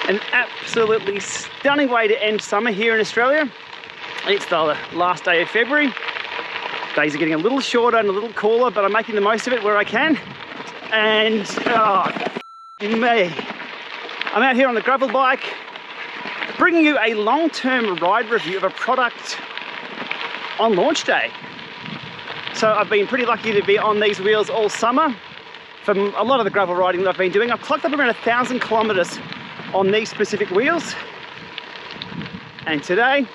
An absolutely stunning way to end summer here in Australia. It's the last day of February. Days are getting a little shorter and a little cooler, but I'm making the most of it where I can. And, oh, me. I'm out here on the gravel bike, bringing you a long-term ride review of a product on launch day. So I've been pretty lucky to be on these wheels all summer. From a lot of the gravel riding that I've been doing, I've clocked up around 1,000 kilometers on these specific wheels. And today,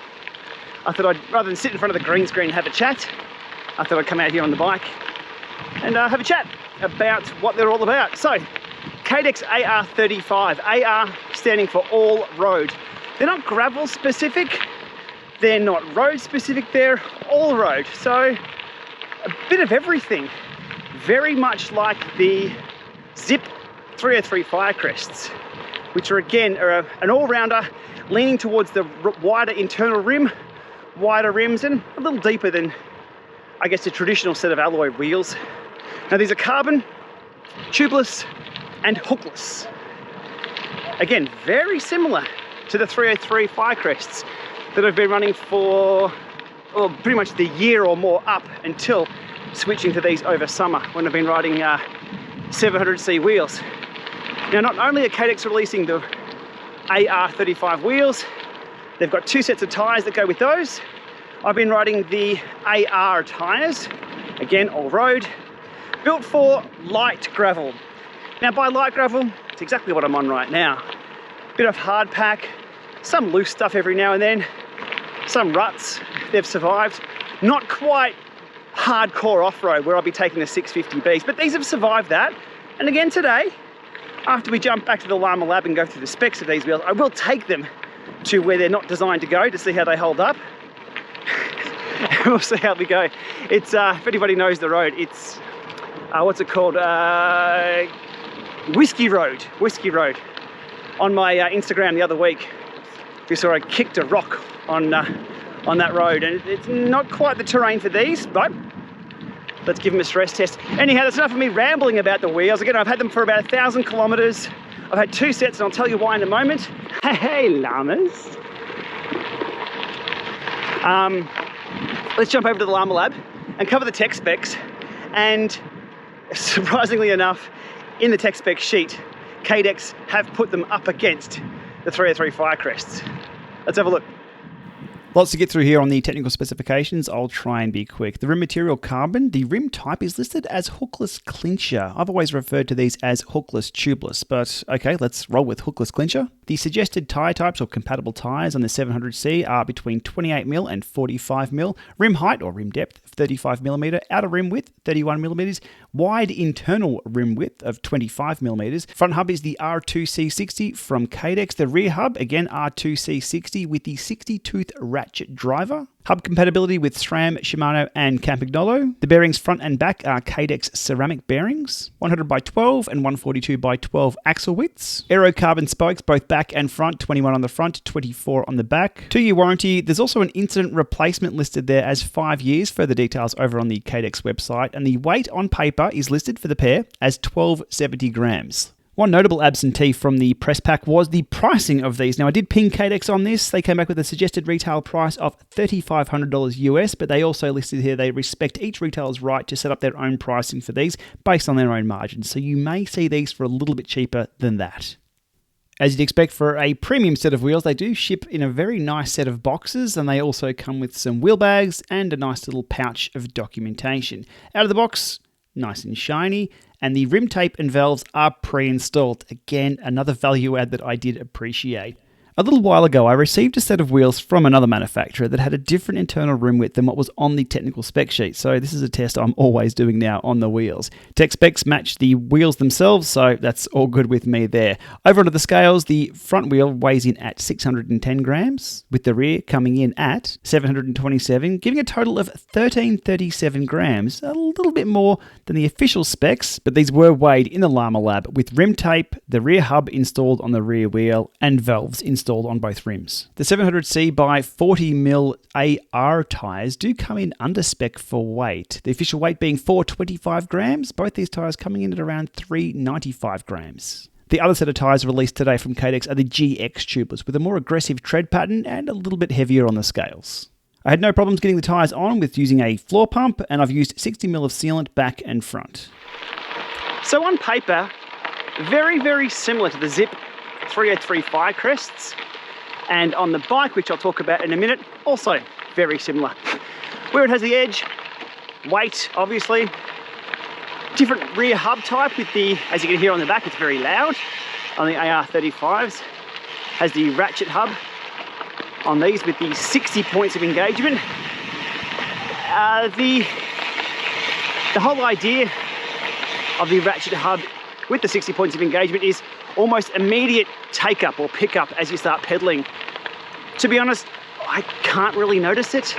I thought rather than sit in front of the green screen and have a chat, I thought I'd come out here on the bike and have a chat about what they're all about. So, Cadex AR35, AR standing for all road. They're not gravel specific, they're not road specific, they're all road. So, a bit of everything. Very much like the Zip 303 Firecrests, which are again an all-rounder leaning towards the wider internal rim, wider rims, and a little deeper than, I guess, the traditional set of alloy wheels. Now these are carbon, tubeless, and hookless. Again, very similar to the 303 Firecrests that I've been running for, well, pretty much the year or more up until switching to these over summer when I've been riding 700C wheels. Now, not only are Cadex releasing the AR35 wheels, they've got 2 sets of tyres that go with those. I've been riding the AR tyres, again, all road, built for light gravel. Now, by light gravel, it's exactly what I'm on right now. Bit of hard pack, some loose stuff every now and then, some ruts, they've survived. Not quite hardcore off-road where I'll be taking the 650Bs, but these have survived that. And again today, after we jump back to the Llama Lab and go through the specs of these wheels, I will take them to where they're not designed to go to see how they hold up. We'll see how we go. It's, if anybody knows the road, it's, what's it called? Whisky Road. On my Instagram the other week, you saw I kicked a rock on that road, and it's not quite the terrain for these, but let's give them a stress test. Anyhow, that's enough of me rambling about the wheels. Again, I've had them for about 1,000 kilometers. I've had 2 sets, and I'll tell you why in a moment. Hey, llamas. Let's jump over to the Llama Lab and cover the tech specs. And surprisingly enough, in the tech spec sheet, Cadex have put them up against the 303 Firecrests. Let's have a look. Lots to get through here on the technical specifications. I'll try and be quick. The rim material carbon, the rim type is listed as hookless clincher. I've always referred to these as hookless tubeless, but okay, let's roll with hookless clincher. The suggested tyre types or compatible tyres on the 700C are between 28mm and 45mm. Rim height or rim depth of 35mm, outer rim width 31mm, wide internal rim width of 25mm. Front hub is the R2C60 from Cadex. The rear hub, again R2C60 with the 60-tooth Ratchet driver. Hub compatibility with SRAM, Shimano and Campagnolo. The bearings front and back are Cadex ceramic bearings. 100x12 and 142x12 axle widths. Aero carbon spokes both back and front, 21 on the front, 24 on the back. 2-year warranty. There's also an incident replacement listed there as 5 years. Further details over on the Cadex website. And the weight on paper is listed for the pair as 1270 grams. One notable absentee from the press pack was the pricing of these. Now, I did ping Cadex on this. They came back with a suggested retail price of $3,500 US, but they also listed here they respect each retailer's right to set up their own pricing for these based on their own margins. So you may see these for a little bit cheaper than that. As you'd expect for a premium set of wheels, they do ship in a very nice set of boxes, and they also come with some wheel bags and a nice little pouch of documentation. Out of the box, nice and shiny, and the rim tape and valves are pre-installed. Again, another value add that I did appreciate. A little while ago, I received a set of wheels from another manufacturer that had a different internal rim width than what was on the technical spec sheet, so this is a test I'm always doing now on the wheels. Tech specs match the wheels themselves, so that's all good with me there. Over onto the scales, the front wheel weighs in at 610 grams, with the rear coming in at 727, giving a total of 1337 grams, a little bit more than the official specs, but these were weighed in the Llama Lab with rim tape, the rear hub installed on the rear wheel, and valves installed on both rims. The 700C by 40mm AR tyres do come in under spec for weight, the official weight being 425 grams, both these tyres coming in at around 395 grams. The other set of tyres released today from Cadex are the GX tubeless, with a more aggressive tread pattern and a little bit heavier on the scales. I had no problems getting the tyres on with using a floor pump, and I've used 60mm of sealant back and front. So on paper, very, very similar to the Zip 303 Firecrests, and on the bike, which I'll talk about in a minute, also very similar. Where it has the edge, weight, obviously, different rear hub type with the, as you can hear on the back, it's very loud. On the AR35s, has the Ratchet hub on these with the 60 points of engagement. The whole idea of the Ratchet hub with the 60 points of engagement is almost immediate take up or pick up as you start pedaling. To be honest, I can't really notice it.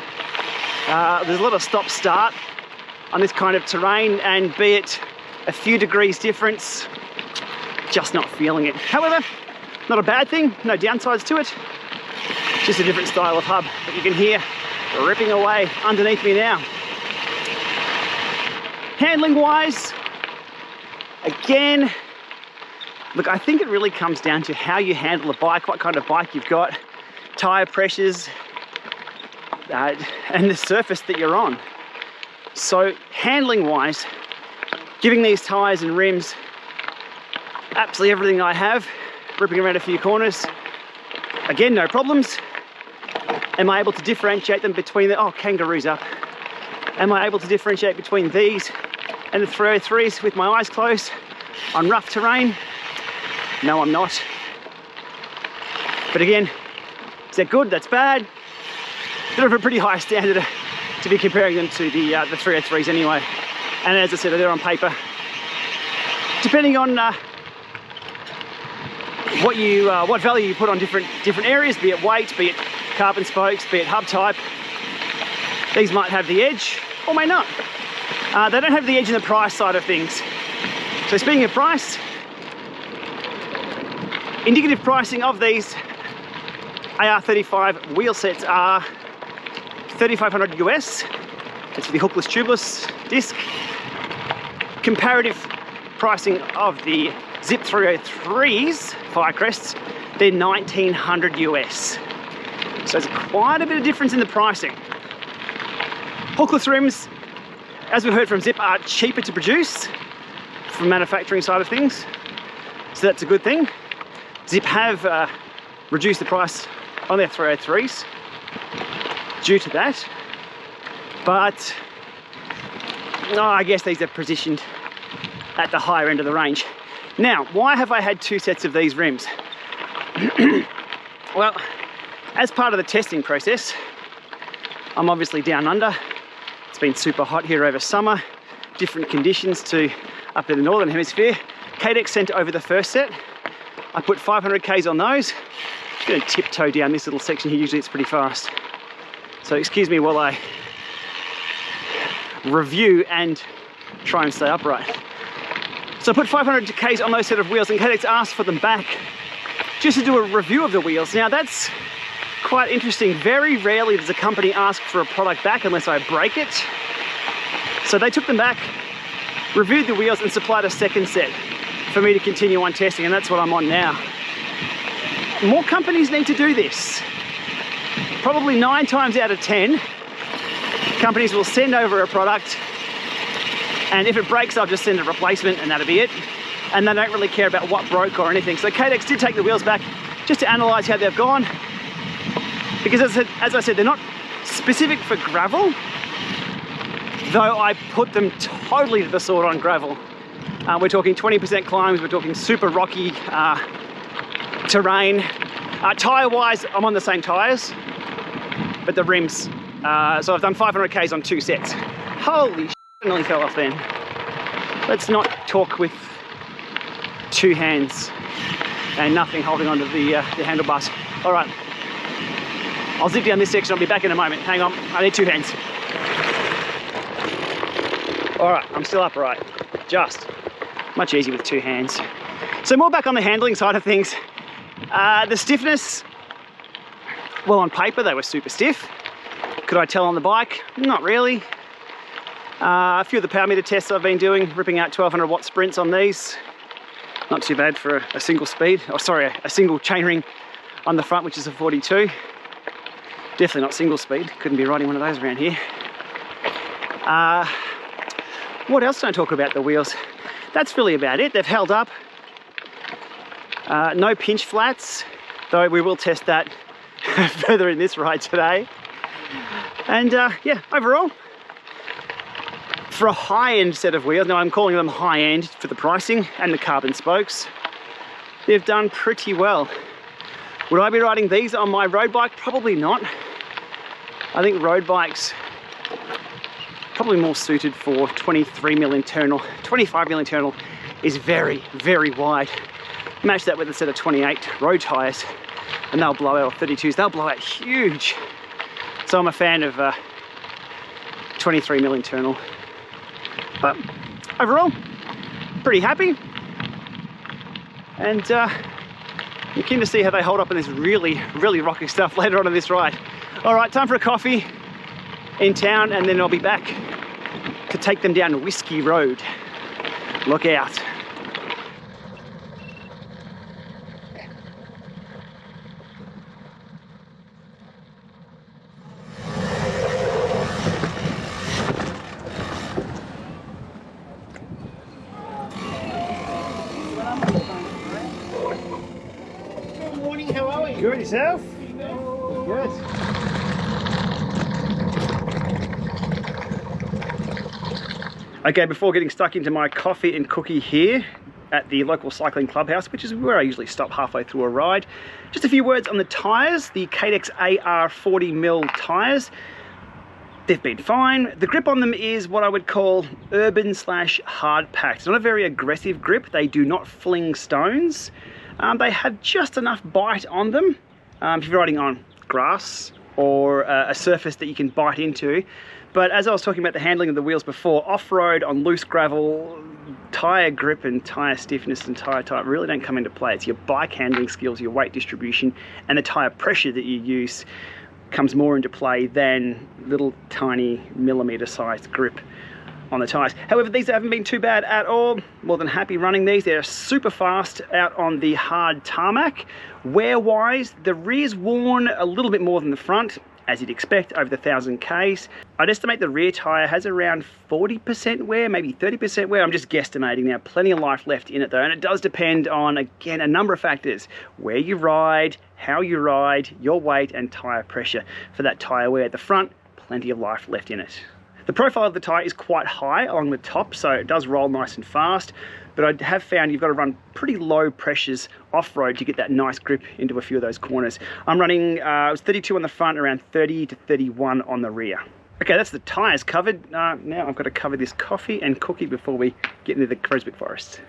There's a lot of stop start on this kind of terrain, and be it a few degrees difference, just not feeling it. However, not a bad thing, no downsides to it, just a different style of hub that you can hear ripping away underneath me now. Handling wise, again, look, I think it really comes down to how you handle the bike, what kind of bike you've got, tyre pressures, and the surface that you're on. So handling wise, giving these tyres and rims absolutely everything I have, ripping around a few corners, again, no problems. Am I able to differentiate them between the, oh, Kangaroos up. Am I able to differentiate between these and the 303s with my eyes closed on rough terrain? No, I'm not. But again, is that good? That's bad. They're of a pretty high standard to be comparing them to the 303s anyway. And as I said, they're on paper. Depending on what value you put on different areas, be it weight, be it carbon spokes, be it hub type, these might have the edge or may not. They don't have the edge in the price side of things. So speaking of price, indicative pricing of these AR35 wheel sets are $3,500 US. It's for the hookless tubeless disc. Comparative pricing of the Zip 303s Firecrests, they're $1,900 US. So there's quite a bit of difference in the pricing. Hookless rims, as we've heard from Zip, are cheaper to produce from manufacturing side of things. So that's a good thing. Zip have reduced the price on their 303s due to that. But no, I guess these are positioned at the higher end of the range. Now, why have I had two sets of these rims? Well, as part of the testing process, I'm obviously down under. It's been super hot here over summer, different conditions to up in the northern hemisphere. Cadex sent over the first set. I put 500 Ks on those. I'm going to tiptoe down this little section here. Usually it's pretty fast. So excuse me while I review and try and stay upright. So I put 500 Ks on those set of wheels, and Cadex asked for them back just to do a review of the wheels. Now that's quite interesting. Very rarely does a company ask for a product back unless I break it. So they took them back, reviewed the wheels, and supplied a second set for me to continue on testing, and that's what I'm on now. More companies need to do this. Probably 9 times out of 10, companies will send over a product, and if it breaks, I'll just send a replacement and that'll be it. And they don't really care about what broke or anything. So Cadex did take the wheels back just to analyze how they've gone. Because as I said, they're not specific for gravel, though I put them totally to the sword on gravel. We're talking 20% climbs, we're talking super rocky terrain. Tyre-wise, I'm on the same tyres, but the rims. So I've done 500 Ks on 2 sets. Holy shit, I nearly fell off then. Let's not talk with 2 hands and nothing holding onto the handlebars. All right, I'll zip down this section, I'll be back in a moment. Hang on, I need 2 hands. All right, I'm still upright. Just much easier with 2 hands. So more back on the handling side of things. The stiffness, well, on paper they were super stiff. Could I tell on the bike? Not really. A few of the power meter tests I've been doing, ripping out 1200 watt sprints on these. Not too bad for a single speed, oh sorry, a single chainring on the front, which is a 42. Definitely not single speed, couldn't be riding one of those around here. What else don't I talk about the wheels? That's really about it. They've held up. No pinch flats, though we will test that further in this ride today. And yeah, overall, for a high-end set of wheels, now I'm calling them high-end for the pricing and the carbon spokes, they've done pretty well. Would I be riding these on my road bike? Probably not. I think road bikes probably more suited for 23mm internal. 25mm internal is very, very wide. Match that with a set of 28 road tyres and they'll blow out, or 32s, they'll blow out huge. So I'm a fan of 23mm internal. But overall, pretty happy. And I'm keen to see how they hold up in this really, really rocky stuff later on in this ride. All right, time for a coffee in town, and then I'll be back to take them down Whisky Road. Look out. Good morning, how are you? Good, yourself? Good. Okay, before getting stuck into my coffee and cookie here at the local cycling clubhouse, which is where I usually stop halfway through a ride, just a few words on the tyres, the Cadex AR 40mm tyres. They've been fine. The grip on them is what I would call urban / hard packed. It's not a very aggressive grip. They do not fling stones. They have just enough bite on them if you're riding on grass or a surface that you can bite into. But as I was talking about the handling of the wheels before, off-road on loose gravel, tyre grip and tyre stiffness and tyre type really don't come into play. It's your bike handling skills, your weight distribution, and the tyre pressure that you use comes more into play than little tiny millimetre sized grip on the tyres. However, these haven't been too bad at all. More than happy running these. They're super fast out on the hard tarmac. Wear-wise, the rear's worn a little bit more than the front, as you'd expect over the 1000 Ks. I'd estimate the rear tyre has around 40% wear, maybe 30% wear. I'm just guesstimating now. Plenty of life left in it though, and it does depend on, again, a number of factors. Where you ride, how you ride, your weight and tyre pressure. For that tyre wear at the front, plenty of life left in it. The profile of the tyre is quite high along the top, so it does roll nice and fast, but I have found you've got to run pretty low pressures off-road to get that nice grip into a few of those corners. I'm running, it was 32 on the front, around 30 to 31 on the rear. Okay, that's the tyres covered. Now I've got to cover this coffee and cookie before we get into the Creswick Forest.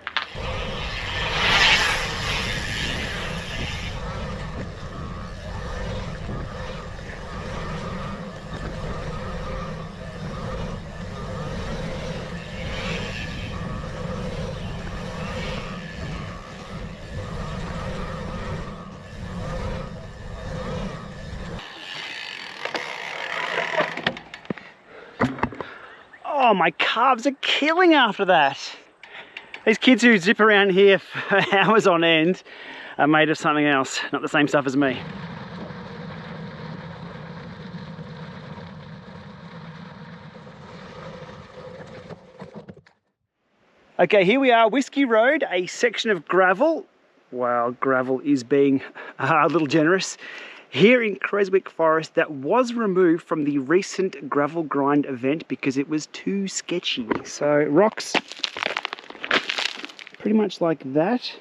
Oh, my calves are killing after that. These kids who zip around here for hours on end are made of something else, not the same stuff as me. Okay, here we are, Whisky Road, a section of gravel. Wow, gravel is being a little generous. Here in Creswick Forest, that was removed from the recent gravel grind event because it was too sketchy. So rocks, pretty much like that.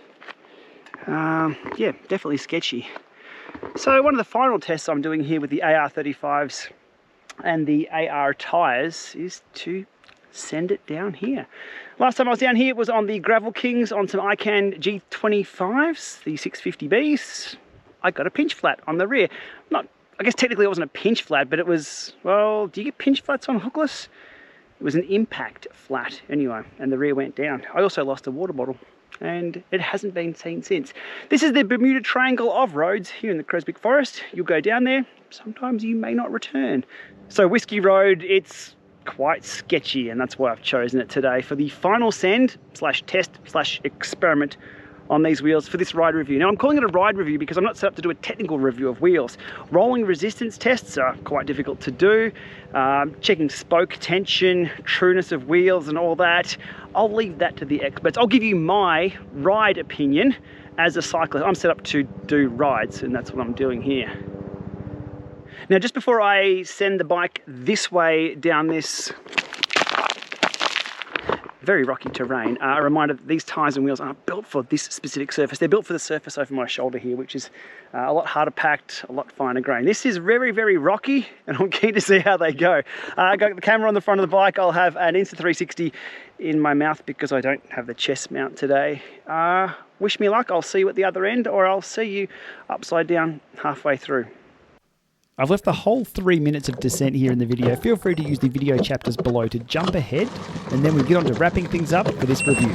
Yeah, definitely sketchy. So one of the final tests I'm doing here with the AR35s and the AR tyres is to send it down here. Last time I was down here, it was on the Gravel Kings on some ICANN G25s, the 650Bs. I got a pinch flat on the rear. I guess technically it wasn't a pinch flat, but it was, well, do you get pinch flats on Hookless? It was an impact flat anyway, and the rear went down. I also lost a water bottle, and it hasn't been seen since. This is the Bermuda Triangle of roads here in the Creswick Forest. You'll go down there, sometimes you may not return. So Whisky Road, it's quite sketchy, and that's why I've chosen it today for the final send / test / experiment on these wheels for this ride review. Now I'm calling it a ride review because I'm not set up to do a technical review of wheels. Rolling resistance tests are quite difficult to do. Checking spoke tension, trueness of wheels and all that, I'll leave that to the experts. I'll give you my ride opinion as a cyclist. I'm set up to do rides and that's what I'm doing here. Now just before I send the bike this way down this very rocky terrain, a reminder that these tyres and wheels aren't built for this specific surface. They're built for the surface over my shoulder here, which is a lot harder packed, a lot finer grain. This is very, very rocky, and I'm keen to see how they go. I got the camera on the front of the bike. I'll have an Insta360 in my mouth because I don't have the chest mount today. Wish me luck. I'll see you at the other end, or I'll see you upside down halfway through. I've left the whole 3 minutes of descent here in the video. Feel free to use the video chapters below to jump ahead, and then we get on to wrapping things up for this review.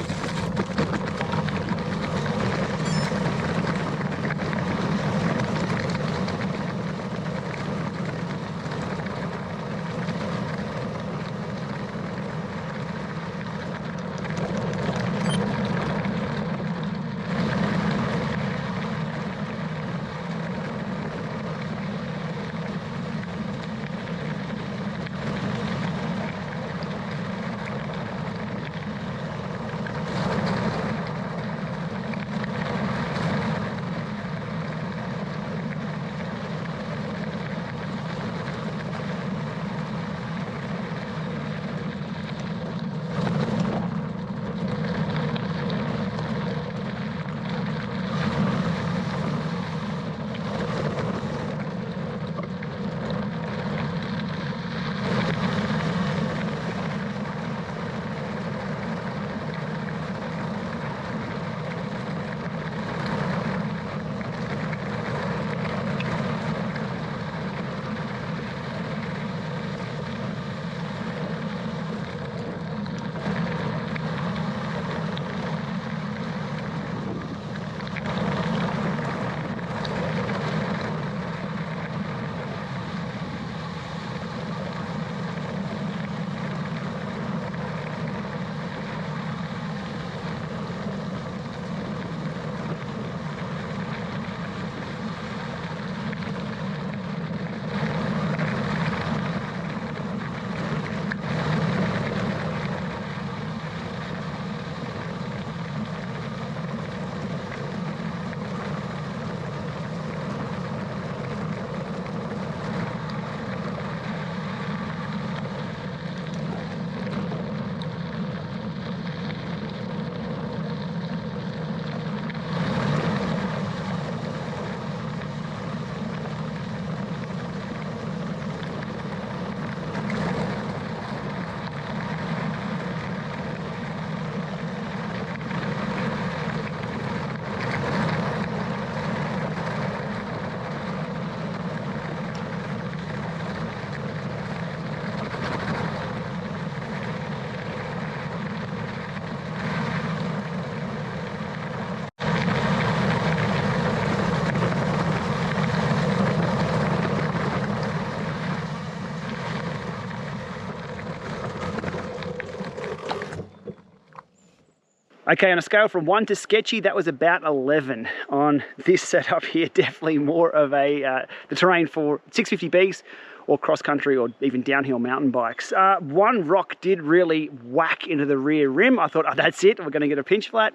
Okay, on a scale from 1 to sketchy, that was about 11 on this setup here. Definitely more of the terrain for 650Bs or cross-country or even downhill mountain bikes. One rock did really whack into the rear rim. I thought, oh, that's it, we're going to get a pinch flat.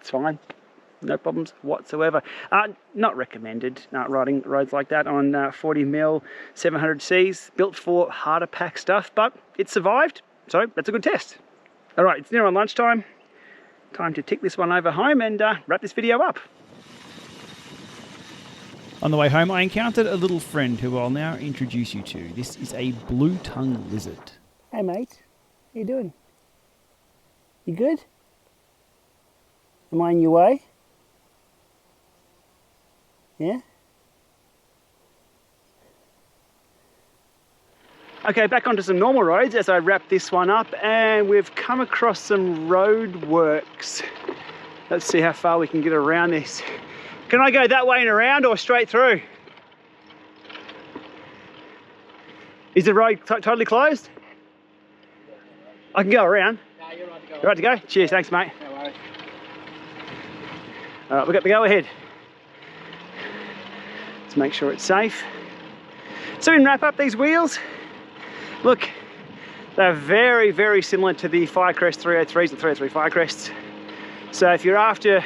It's fine, no problems whatsoever. Not recommended riding roads like that on 40mm 700Cs, built for harder pack stuff, but it survived, so that's a good test. All right, it's near on lunchtime. Time to tick this one over home and wrap this video up. On the way home, I encountered a little friend who I'll now introduce you to. This is a blue-tongued lizard. Hey mate, how you doing? You good? Am I in your way? Yeah? Okay, back onto some normal roads as I wrap this one up, and we've come across some road works. Let's see how far we can get around this. Can I go that way and around or straight through? Is the road totally closed? I can go around. No, you're right to go. You're right to go? Cheers, thanks mate. No worries. All right, we've got the go ahead. Let's make sure it's safe. So in wrap up, these wheels, look, they're very, very similar to the Firecrest 303s and 303 Firecrests. So if you're after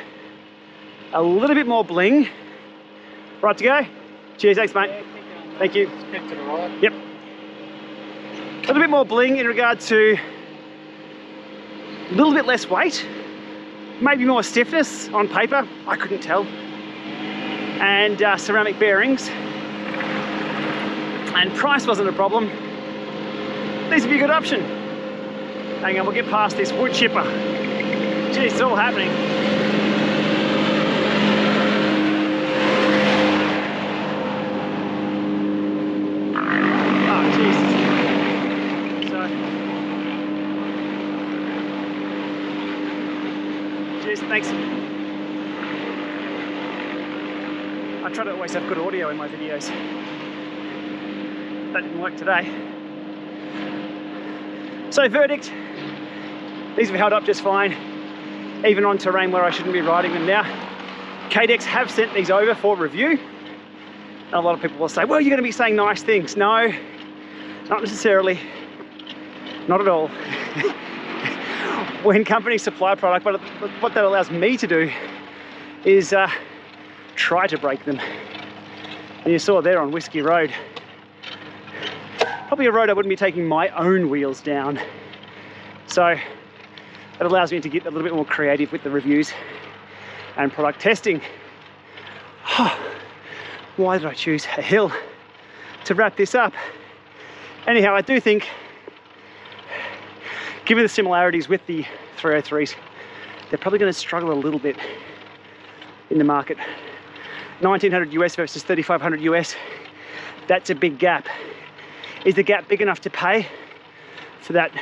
a little bit more bling, right to go? Cheers, thanks mate. Thank you. Keep to the right. Yep. A little bit more bling in regard to a little bit less weight, maybe more stiffness on paper, I couldn't tell, and ceramic bearings. And price wasn't a problem. These would be a good option. Hang on, we'll get past this wood chipper. Geez, it's all happening. Oh, Jesus. Cheers, thanks. I try to always have good audio in my videos. That didn't work today. So verdict, these have held up just fine, even on terrain where I shouldn't be riding them now. Cadex have sent these over for review. And a lot of people will say, well, you're going to be saying nice things. No, not necessarily. Not at all. When companies supply a product, what that allows me to do is try to break them. And you saw there on Whisky Road, probably a road I wouldn't be taking my own wheels down. So it allows me to get a little bit more creative with the reviews and product testing. Why did I choose a hill to wrap this up? Anyhow, I do think, given the similarities with the 303s, they're probably going to struggle a little bit in the market. 1900 US versus 3500 US, that's a big gap. Is the gap big enough to pay for that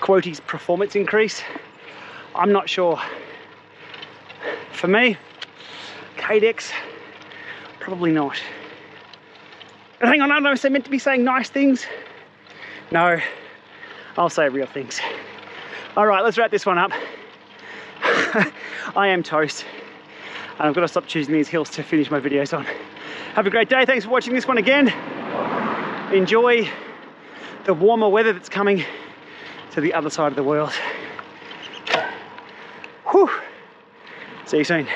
quoties performance increase? I'm not sure. For me, Cadex, probably not. But hang on, I don't know if they're meant to be saying nice things. No, I'll say real things. All right, let's wrap this one up. I am toast, and I've got to stop choosing these hills to finish my videos on. Have a great day. Thanks for watching this one again. Enjoy the warmer weather that's coming to the other side of the world. Whew. See you soon.